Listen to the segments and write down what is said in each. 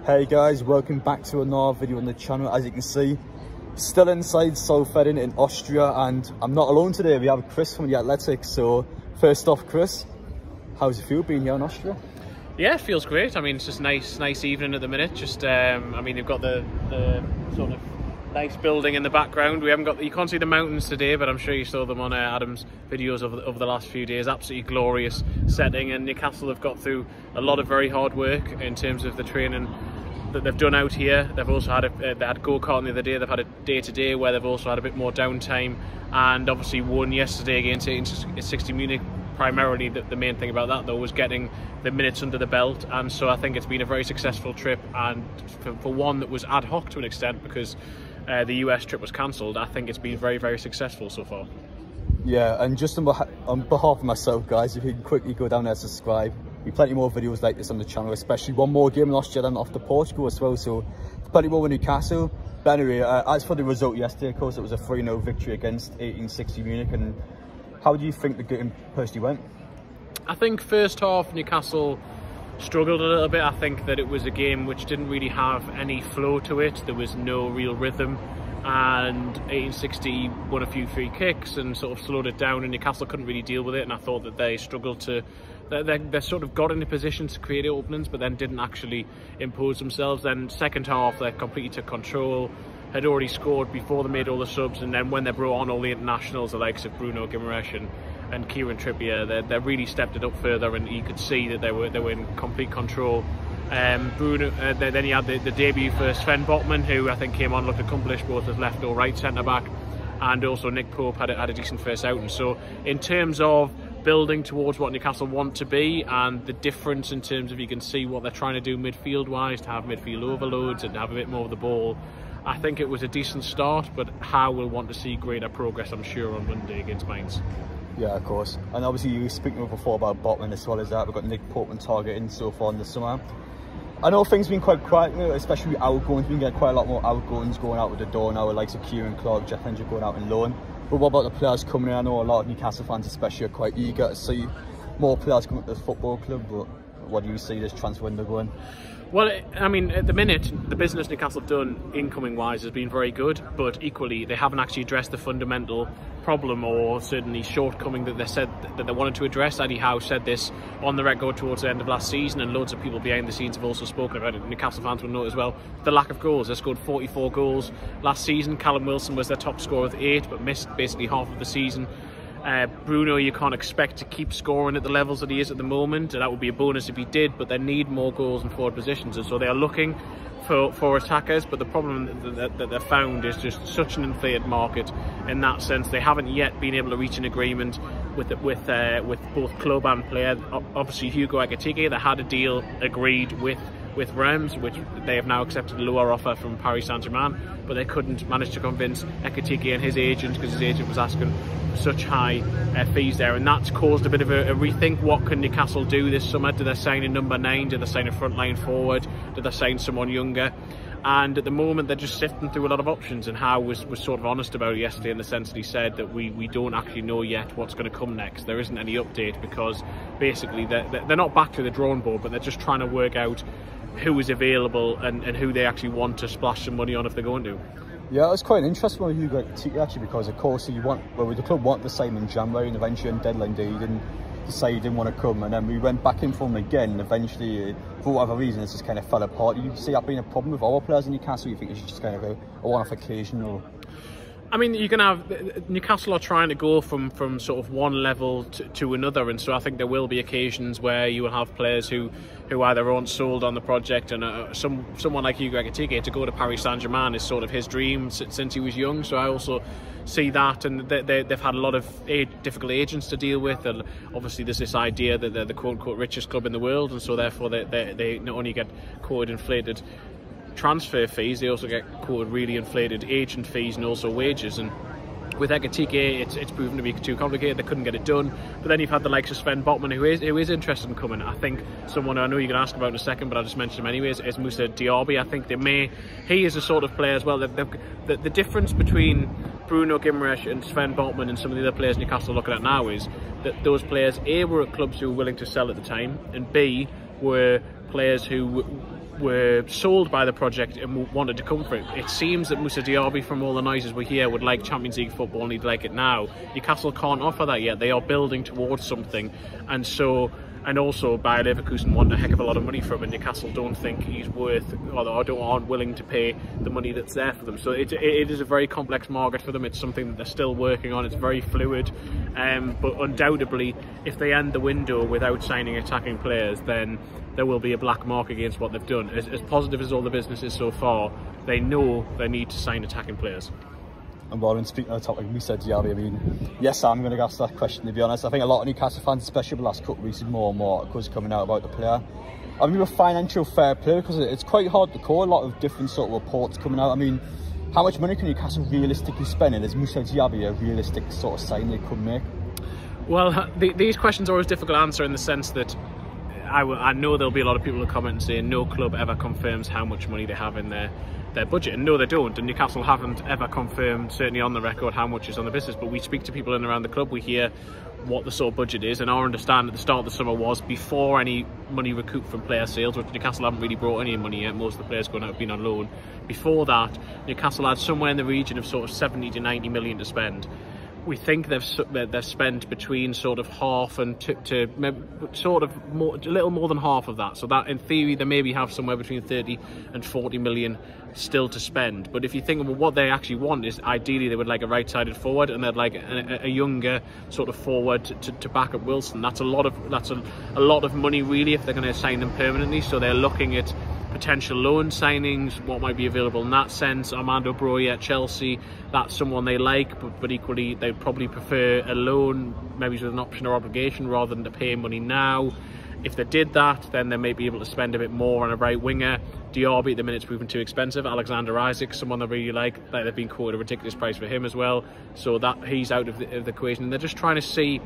Hey guys, welcome back to another video on the channel. As you can see, still inside Southend in Austria, and I'm not alone today. We have Chris from the Athletics. So first off, Chris, how's it feel being here in Austria? Yeah, it feels great. I mean, it's just nice evening at the minute. Just I mean, they've got the sort of nice building in the background. We haven't got, you can't see the mountains today, but I'm sure you saw them on Adam's videos over the last few days. Absolutely glorious setting, and Newcastle have got through a lot of very hard work in terms of the training that they've done out here. They've also had they had go-karting the other day. They've had a day-to-day where they've also had a bit more downtime, and obviously won yesterday against 1860 Munich. Primarily the main thing about that though was getting the minutes under the belt, and so I think it's been a very successful trip, and for one that was ad hoc to an extent because the US trip was cancelled. I think it's been very successful so far. Yeah, and just on behalf of myself, guys, if you can quickly go down there and subscribe. We have plenty more videos like this on the channel, especially one more game in Austria then after Portugal as well, so plenty more with Newcastle. But anyway, as for the result yesterday, of course, it was a 3-0 victory against 1860 Munich. And how do you think the game personally went? I think first half Newcastle struggled a little bit. I think that it was a game which didn't really have any flow to it. There was no real rhythm, and 1860 won a few free kicks and sort of slowed it down, and Newcastle couldn't really deal with it. And I thought that they struggled to, they sort of got into positions to create openings, but then didn't actually impose themselves. Then second half they completely took control, had already scored before they made all the subs, and then when they brought on all the internationals, the likes of Bruno Guimaraes and Kieran Trippier, they really stepped it up further, and you could see that they were in complete control. Bruno, then you had the debut for Sven Botman, who I think came on, looked accomplished both as left or right centre back, and also Nick Pope had a decent first outing. So in terms of building towards what Newcastle want to be, and the difference in terms of, you can see what they're trying to do midfield wise, to have midfield overloads and have a bit more of the ball, I think it was a decent start, but Howe will want to see greater progress, I'm sure, on Monday against Mainz. Yeah, of course. And obviously you were speaking before about Botman as well as that. We've got Nick Pope and targeting so far in the summer. I know things have been quite quiet, especially with outgoings. We can get quite a lot more outgoings going out with the door now, like Kieran Clark, Jeff Hendrick going out in loan. But what about the players coming in? I know a lot of Newcastle fans especially are quite eager to see more players come up to the football club, but what do you see this transfer window going? Well, I mean, at the minute, the business Newcastle have done incoming-wise has been very good, but equally they haven't actually addressed the fundamental problem, or certainly shortcoming, that they said that they wanted to address. Eddie Howe said this on the record towards the end of last season, and loads of people behind the scenes have also spoken about it. Newcastle fans will know as well, the lack of goals. They scored 44 goals last season. Callum Wilson was their top scorer with 8, but missed basically half of the season. Bruno, you can't expect to keep scoring at the levels that he is at the moment, and that would be a bonus if he did, but they need more goals in forward positions, and so they are looking for attackers. But the problem that they've found is just such an inflated market in that sense. They haven't yet been able to reach an agreement with both club and player. Obviously Hugo Ekitike, they had a deal agreed with Reims, which they have now accepted a lower offer from Paris Saint-Germain, but they couldn't manage to convince Ekitike and his agent, because his agent was asking such high fees there, and that's caused a bit of a rethink. What can Newcastle do this summer? Do they sign a number 9? Do they sign a frontline forward? Do they sign someone younger? And at the moment they're just sifting through a lot of options, and Howe was sort of honest about it yesterday, in the sense that he said that we don't actually know yet what's going to come next. There isn't any update, because basically they're not back to the drawing board, but they're just trying to work out who is available and who they actually want to splash some money on if they're going to. Yeah, it's quite an interesting one with Hugo Ekitike actually, because of course the club wanted to sign him in January, and eventually on deadline day he didn't decide he didn't want to come, and then we went back in for him again, and eventually for whatever reason this just kind of fell apart. Do you see that being a problem with our players in Newcastle? You think it's just kind of a one-off occasion? Or I mean, you can have, Newcastle are trying to go from sort of one level to another, and so I think there will be occasions where you will have players who either aren't sold on the project, and someone like Hugo Ekitike to go to Paris Saint-Germain is sort of his dream since he was young. So I also see that, and they've had a lot of difficult agents to deal with, and obviously there's this idea that they're the quote-unquote richest club in the world, and so therefore they not only get quoted inflated transfer fees, they also get quoted really inflated agent fees and also wages. And with Ekitike, it's proven to be too complicated. They couldn't get it done. But then you've had the likes of Sven Botman, who is interested in coming. I think someone I know you're going to ask about in a second, but I'll just mention him anyways, is Moussa Diaby. I think he is a sort of player as well. The difference between Bruno Guimaraes and Sven Botman and some of the other players Newcastle are looking at now is that those players, A, were at clubs who were willing to sell at the time, and B, were players who were sold by the project and wanted to come for it. It seems that Moussa Diaby, from all the noises we hear, would like Champions League football and he'd like it now. Newcastle can't offer that yet. They are building towards something, and also Bayer Leverkusen want a heck of a lot of money for him, and Newcastle don't think he's worth, or aren't willing to pay the money that's there for them. So it is a very complex market for them. It's something that they're still working on. It's very fluid, but undoubtedly, if they end the window without signing attacking players, then there will be a black mark against what they've done. As positive as all the business is so far, they know they need to sign attacking players. And while in speaking on the topic, we said Diaby, I mean, yes, I'm going to ask that question, to be honest. I think a lot of Newcastle fans, especially the last couple of weeks, more and more articles coming out about the player. I mean, with financial fair play, because it's quite hard to call. A lot of different sort of reports coming out. I mean, how much money can Newcastle realistically spend? And is Moussa Diaby a realistic sort of sign they could make? Well, these questions are always difficult to answer, in the sense that I know there'll be a lot of people who comment and say no club ever confirms how much money they have in their budget, and no, they don't. And Newcastle haven't ever confirmed, certainly on the record, how much is on the business. But we speak to people in and around the club, we hear what the sort of budget is, and our understanding at the start of the summer was, before any money recouped from player sales, which Newcastle haven't really brought any money yet, most of the players going out have been on loan. Before that, Newcastle had somewhere in the region of sort of 70 to 90 million to spend. We think they've spent between sort of half and to sort of more, a little more than half of that. So that, in theory, they maybe have somewhere between 30 and 40 million still to spend. But if you think about what they actually want, is ideally they would like a right-sided forward, and they'd like a younger sort of forward to back up Wilson. That's a lot of money, really, if they're going to sign them permanently. So they're looking at potential loan signings, what might be available in that sense. Armando Broja at Chelsea, that's someone they like, but equally they'd probably prefer a loan, maybe with an option or obligation, rather than to pay money now. If they did that, then they may be able to spend a bit more on a right winger. Diaby at the minute's proven too expensive. Alexander Isak, someone they really like, they've been quoted a ridiculous price for him as well, so that he's out of the equation. And they're just trying to see,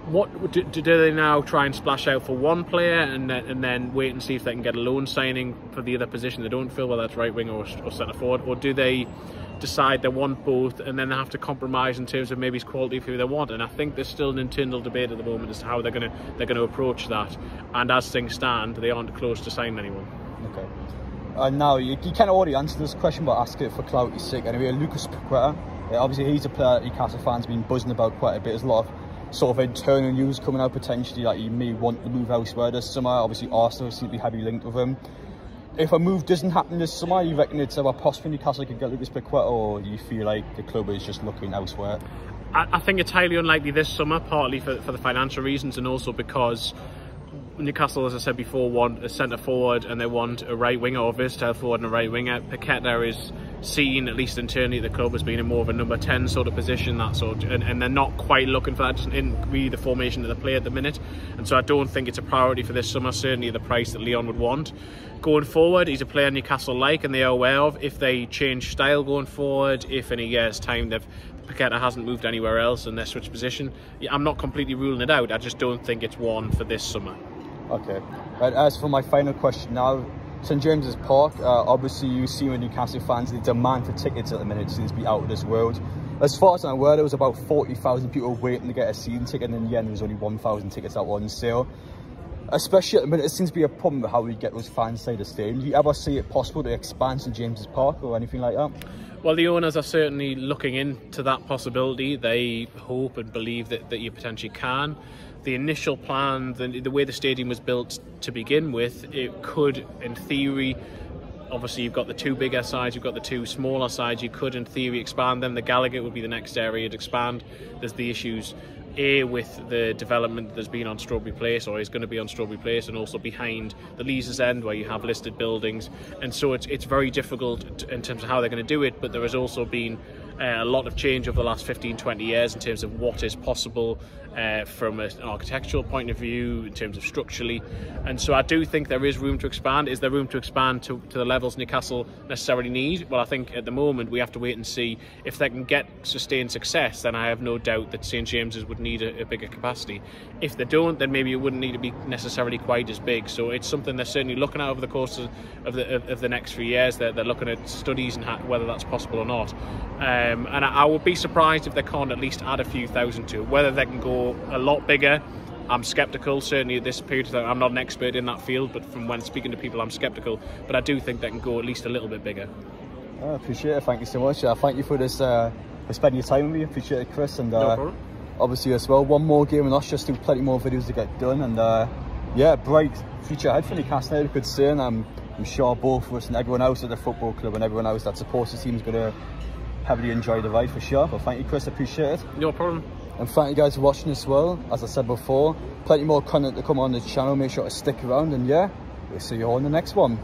what do they now try and splash out for one player and then wait and see if they can get a loan signing for the other position they don't fill, whether that's right winger or centre forward, or do they decide they want both and then they have to compromise in terms of maybe his quality of who they want? And I think there's still an internal debate at the moment as to how they're going to approach that. And as things stand, they aren't close to signing anyone. Okay. Now you kind of already answered this question, but ask it for clarity's sake anyway. Lucas Paqueta, obviously he's a player that Newcastle fans have been buzzing about quite a bit. There's a lot of sort of internal news coming out potentially that he may want to move elsewhere this summer. Obviously Arsenal seem to be heavily linked with him. If a move doesn't happen this summer, you reckon it's ever possible Newcastle could get Lucas Paqueta, or do you feel like the club is just looking elsewhere? I think it's highly unlikely this summer, partly for the financial reasons, and also because Newcastle, as I said before, want a centre forward and they want a right winger, or versatile forward and a right winger. Paqueta is seen, at least internally at the club, as being in more of a number 10 sort of position, and they're not quite looking for that in really the formation that they play at the minute. And so I don't think it's a priority for this summer, certainly at the price that Leon would want. Going forward, he's a player Newcastle like, and they are aware of. If they change style going forward, if in a year's time Paqueta hasn't moved anywhere else and they switch position, I'm not completely ruling it out. I just don't think it's one for this summer. Okay. Right, as for my final question now, St James's Park, obviously you see with Newcastle fans, the demand for tickets at the minute seems to be out of this world. As far as I'm aware, there was about 40,000 people waiting to get a season ticket, and in the end there was only 1,000 tickets that were on sale. Especially at the minute, it seems to be a problem with how we get those fans inside the stadium. Do you ever see it possible to expand St James's Park or anything like that? Well, the owners are certainly looking into that possibility. They hope and believe that you potentially can. The initial plan, the way the stadium was built to begin with, it could, in theory, obviously you've got the two bigger sides, you've got the two smaller sides, you could in theory expand them. The Gallagher would be the next area to expand. There's the issues with the development that's been on Strawberry Place, or is going to be on Strawberry Place, and also behind the Leazes End where you have listed buildings, and so it's very difficult in terms of how they're going to do it. But there has also been a lot of change over the last 15-20 years in terms of what is possible from an architectural point of view, in terms of structurally, and so I do think there is room to expand. Is there room to expand to the levels Newcastle necessarily need? Well, I think at the moment we have to wait and see. If they can get sustained success, then I have no doubt that St James's would need a bigger capacity. If they don't, then maybe it wouldn't need to be necessarily quite as big. So it's something they're certainly looking at over the course of the next few years. They're looking at studies and whether that's possible or not. And I would be surprised if they can't at least add a few thousand to it. Whether they can go a lot bigger, I'm sceptical, certainly at this period. I'm not an expert in that field, but from when speaking to people, I'm sceptical. But I do think they can go at least a little bit bigger. I appreciate it. Thank you so much. Thank you for this, for spending your time with me. Appreciate it, Chris. And No problem. obviously as well, one more game in Austria, still plenty more videos to get done. And yeah, bright future ahead for Newcastle United, I could say. And I'm sure both of us and everyone else at the football club and everyone else that supports the team is going to heavily enjoy the ride for sure. But thank you, Chris. I appreciate it. No problem. And thank you guys for watching as well. As I said before, plenty more content to come on the channel. Make sure to stick around. And yeah, we'll see you all in the next one.